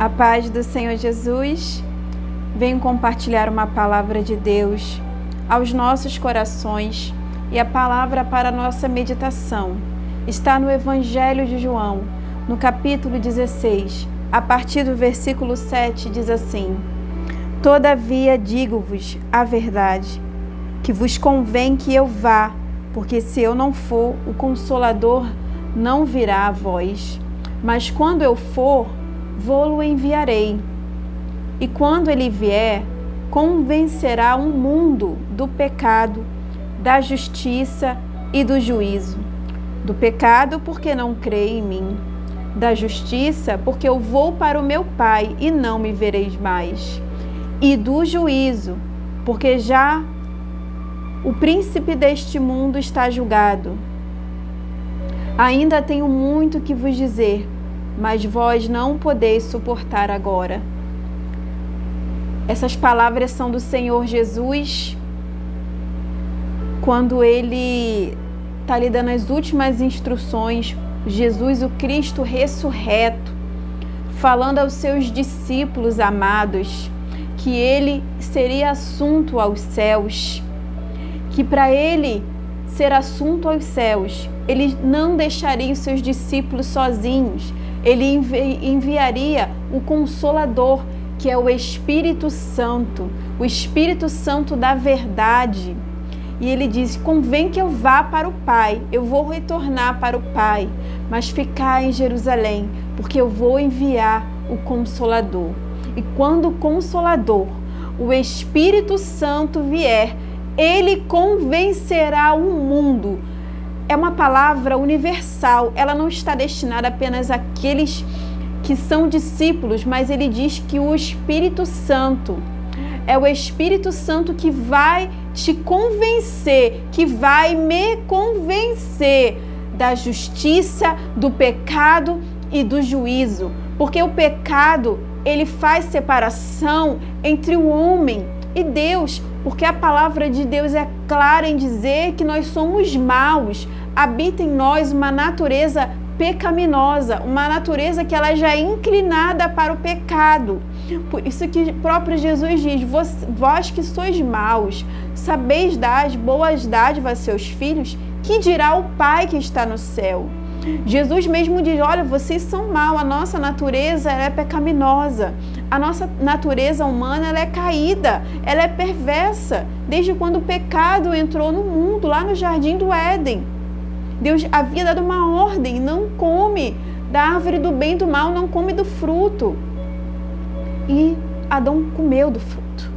A paz do Senhor Jesus, venho compartilhar uma palavra de Deus aos nossos corações e a palavra para a nossa meditação está no Evangelho de João, no capítulo 16, a partir do versículo 7, diz assim: Todavia digo-vos a verdade, que vos convém que eu vá, porque se eu não for, o Consolador não virá a vós. Mas quando eu for, vou-lo enviarei. E quando ele vier, convencerá o mundo do pecado, da justiça e do juízo. Do pecado, porque não crê em mim. Da justiça, porque eu vou para o meu Pai e não me vereis mais. E do juízo, porque já o príncipe deste mundo está julgado. Ainda tenho muito que vos dizer, mas vós não podeis suportar agora. Essas palavras são do Senhor Jesus, quando Ele está lhe dando as últimas instruções, Jesus, o Cristo ressurreto, falando aos seus discípulos amados, que Ele seria assunto aos céus, que para Ele ser assunto aos céus, Ele não deixaria os seus discípulos sozinhos, Ele enviaria o Consolador, que é o Espírito Santo, o Espírito Santo da verdade. E Ele diz, convém que eu vá para o Pai, eu vou retornar para o Pai, mas ficar em Jerusalém, porque eu vou enviar o Consolador. E quando o Consolador, o Espírito Santo vier, Ele convencerá o mundo. É uma palavra universal, ela não está destinada apenas àqueles que são discípulos, mas Ele diz que o Espírito Santo, é o Espírito Santo que vai te convencer, que vai me convencer da justiça, do pecado e do juízo. Porque o pecado, ele faz separação entre o homem e Deus, porque a palavra de Deus é clara em dizer que nós somos maus, habita em nós uma natureza pecaminosa, uma natureza que ela já é inclinada para o pecado. Por isso que o próprio Jesus diz, vós que sois maus, sabeis dar as boas dádivas a seus filhos, que dirá o Pai que está no céu? Jesus mesmo diz, olha, vocês são maus, a nossa natureza ela é pecaminosa, a nossa natureza humana ela é caída, ela é perversa, desde quando o pecado entrou no mundo, lá no Jardim do Éden. Deus havia dado uma ordem, não come da árvore do bem e do mal, não come do fruto. E Adão comeu do fruto.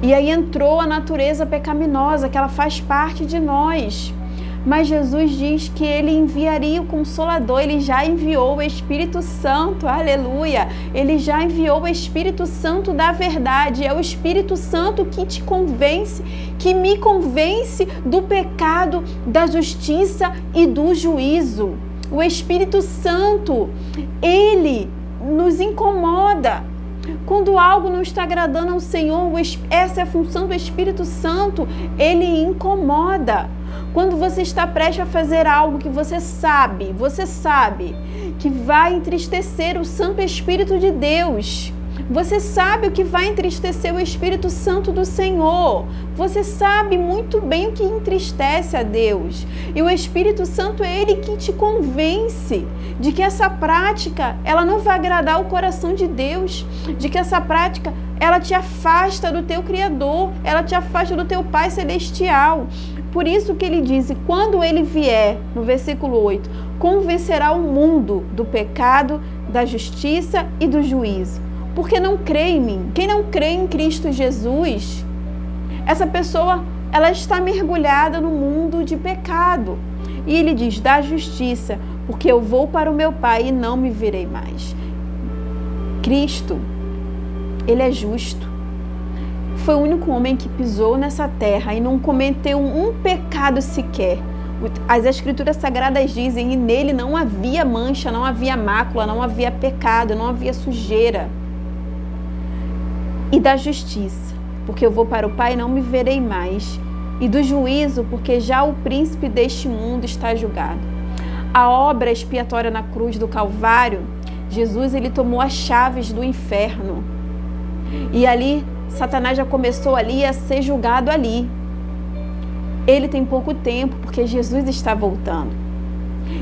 E aí entrou a natureza pecaminosa, que ela faz parte de nós. Mas Jesus diz que Ele enviaria o Consolador, Ele já enviou o Espírito Santo, aleluia! Ele já enviou o Espírito Santo da verdade, é o Espírito Santo que te convence, que me convence do pecado, da justiça e do juízo. O Espírito Santo, Ele nos incomoda. Quando algo não está agradando ao Senhor, essa é a função do Espírito Santo, Ele incomoda. Quando você está prestes a fazer algo que você sabe que vai entristecer o Santo Espírito de Deus, você sabe o que vai entristecer o Espírito Santo do Senhor, você sabe muito bem o que entristece a Deus, e o Espírito Santo é Ele que te convence de que essa prática, ela não vai agradar o coração de Deus, de que essa prática, ela te afasta do teu Criador, ela te afasta do teu Pai Celestial. Por isso que Ele diz, quando Ele vier, no versículo 8, convencerá o mundo do pecado, da justiça e do juízo. Porque não crê em mim. Quem não crê em Cristo Jesus, essa pessoa, ela está mergulhada no mundo de pecado. E Ele diz, da justiça, porque eu vou para o meu Pai e não me verei mais. Cristo, Ele é justo. Foi o único homem que pisou nessa terra e não cometeu um pecado sequer. As Escrituras Sagradas dizem que nele não havia mancha, não havia mácula, não havia pecado, não havia sujeira. E da justiça, porque eu vou para o Pai e não me verei mais. E do juízo, porque já o príncipe deste mundo está julgado. A obra expiatória na cruz do Calvário Jesus, ele tomou as chaves do inferno. E ali, Satanás já começou ali a ser julgado ali. Ele tem pouco tempo, porque Jesus está voltando.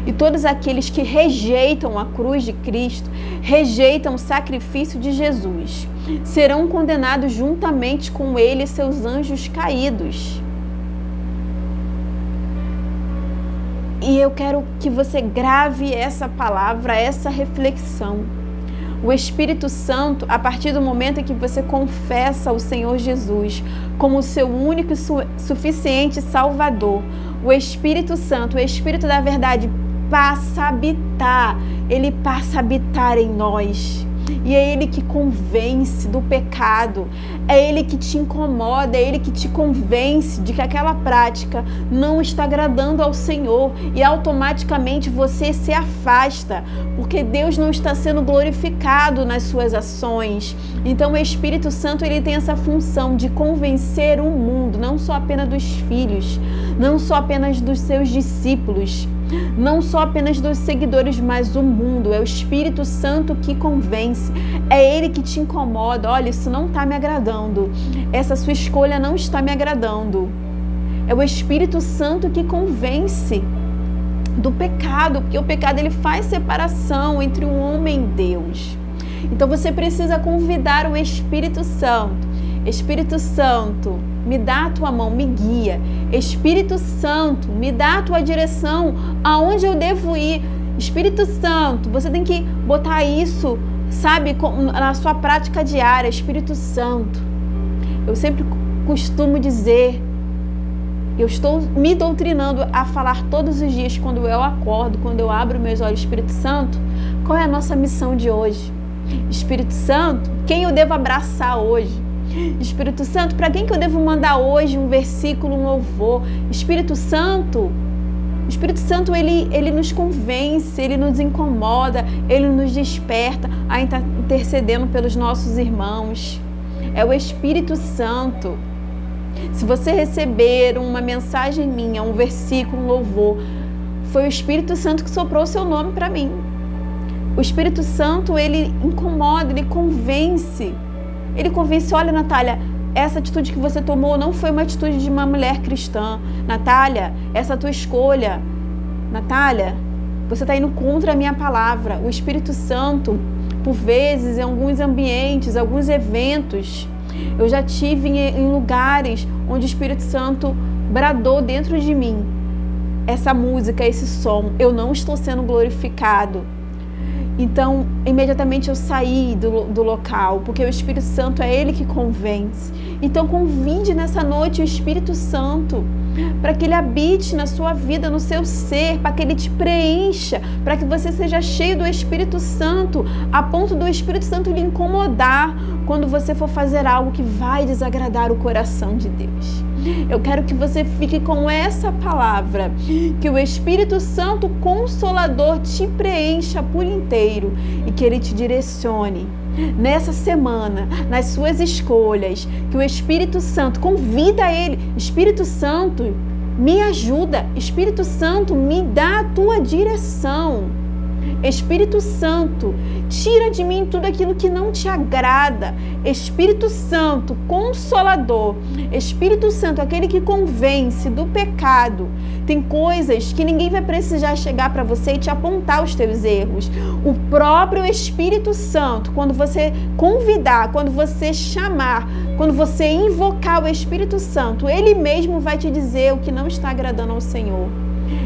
E todos aqueles que rejeitam a cruz de Cristo, rejeitam o sacrifício de Jesus, serão condenados juntamente com ele e seus anjos caídos. E eu quero que você grave essa palavra, essa reflexão. O Espírito Santo, a partir do momento em que você confessa o Senhor Jesus como o seu único e suficiente Salvador, o Espírito Santo, o Espírito da verdade, ele passa a habitar em nós. E é Ele que convence do pecado, é Ele que te incomoda, é Ele que te convence de que aquela prática não está agradando ao Senhor e automaticamente você se afasta, porque Deus não está sendo glorificado nas suas ações. Então o Espírito Santo, ele tem essa função de convencer o mundo, não só apenas dos filhos, não só apenas dos seus discípulos, não só apenas dos seguidores, mas o mundo. É o Espírito Santo que convence, é Ele que te incomoda. Olha, isso não está me agradando, essa sua escolha não está me agradando. É o Espírito Santo que convence do pecado, porque o pecado, ele faz separação entre o homem e Deus. Então você precisa convidar o Espírito Santo. Espírito Santo, me dá a tua mão, me guia. Espírito Santo, me dá a tua direção, aonde eu devo ir. Espírito Santo, você tem que botar isso, sabe, na sua prática diária. Espírito Santo, eu sempre costumo dizer, eu estou me doutrinando a falar todos os dias, quando eu acordo, quando eu abro meus olhos. Espírito Santo, qual é a nossa missão de hoje? Espírito Santo, quem eu devo abraçar hoje? Espírito Santo, para quem que eu devo mandar hoje um versículo, um louvor? Espírito Santo, ele nos convence, ele nos incomoda, ele nos desperta a estar intercedendo pelos nossos irmãos. É o Espírito Santo. Se você receber uma mensagem minha, um versículo, um louvor, foi o Espírito Santo que soprou o seu nome para mim. O Espírito Santo, ele incomoda, ele convence. Ele convence, olha, Natália, essa atitude que você tomou não foi uma atitude de uma mulher cristã. Natália, essa tua escolha. Natália, você está indo contra a minha palavra. O Espírito Santo, por vezes, em alguns ambientes, alguns eventos, eu já tive em lugares onde o Espírito Santo bradou dentro de mim. Essa música, esse som, eu não estou sendo glorificado. Então, imediatamente eu saí do local, porque o Espírito Santo é Ele que convence. Então, convide nessa noite o Espírito Santo, para que Ele habite na sua vida, no seu ser, para que Ele te preencha, para que você seja cheio do Espírito Santo, a ponto do Espírito Santo lhe incomodar quando você for fazer algo que vai desagradar o coração de Deus. Eu quero que você fique com essa palavra, que o Espírito Santo Consolador te preencha por inteiro e que Ele te direcione nessa semana, nas suas escolhas, que o Espírito Santo, convida Ele, Espírito Santo, me ajuda, Espírito Santo, me dá a tua direção. Espírito Santo, tira de mim tudo aquilo que não te agrada. Espírito Santo, Consolador, Espírito Santo, aquele que convence do pecado. Tem coisas que ninguém vai precisar chegar para você e te apontar os teus erros. O próprio Espírito Santo, quando você convidar, quando você chamar, quando você invocar o Espírito Santo, Ele mesmo vai te dizer o que não está agradando ao Senhor.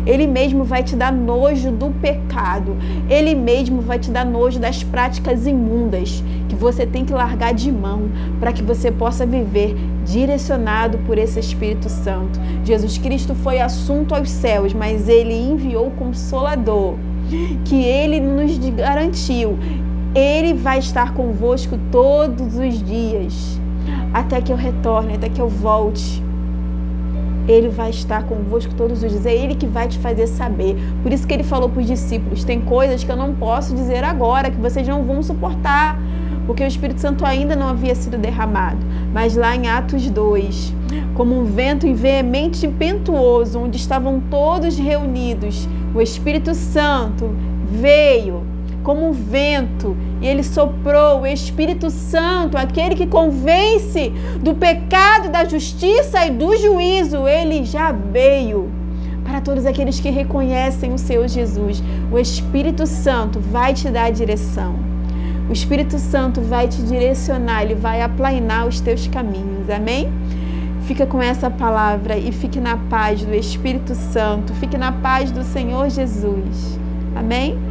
Ele mesmo vai te dar nojo do pecado. Ele mesmo vai te dar nojo das práticas imundas que você tem que largar de mão para que você possa viver direcionado por esse Espírito Santo. Jesus Cristo foi assunto aos céus, mas Ele enviou o Consolador, que Ele nos garantiu. Ele vai estar convosco todos os dias, até que eu retorne, até que eu volte. Ele vai estar convosco todos os dias. É Ele que vai te fazer saber. Por isso que Ele falou para os discípulos, tem coisas que eu não posso dizer agora, que vocês não vão suportar, porque o Espírito Santo ainda não havia sido derramado. Mas lá em Atos 2, como um vento veemente e impetuoso, onde estavam todos reunidos, o Espírito Santo veio como um vento, e ele soprou. O Espírito Santo, aquele que convence do pecado, da justiça e do juízo, ele já veio para todos aqueles que reconhecem o Senhor Jesus. O Espírito Santo vai te dar a direção. O Espírito Santo vai te direcionar, ele vai aplainar os teus caminhos. Amém? Fica com essa palavra e fique na paz do Espírito Santo. Fique na paz do Senhor Jesus. Amém?